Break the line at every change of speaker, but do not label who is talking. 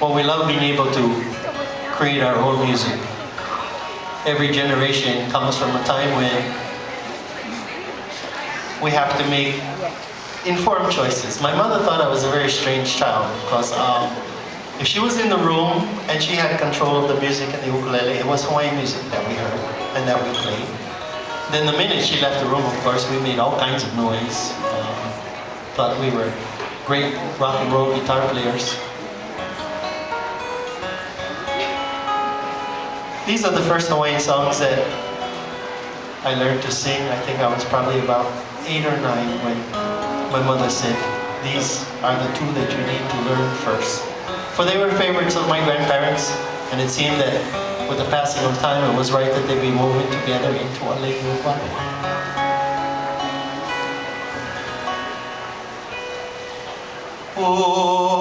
but we love being able to create our own music. Every generation comes from a time when we have to make informed choices. My mother thought I was a very strange child because if she was in the room and she had control of the music and the ukulele, it was Hawaiian music that we heard and that we played. Then the minute she left the room, of course, we made all kinds of noise. Thought we were great rock and roll guitar players. These are the first Hawaiian songs that I learned to sing. I think I was probably about 8 or 9 when my mother said, these are the 2 that you need to learn first. For they were favorites of my grandparents, and it seemed that with the passing of time, it was right that they be woven together into a Legu Wanu. Oh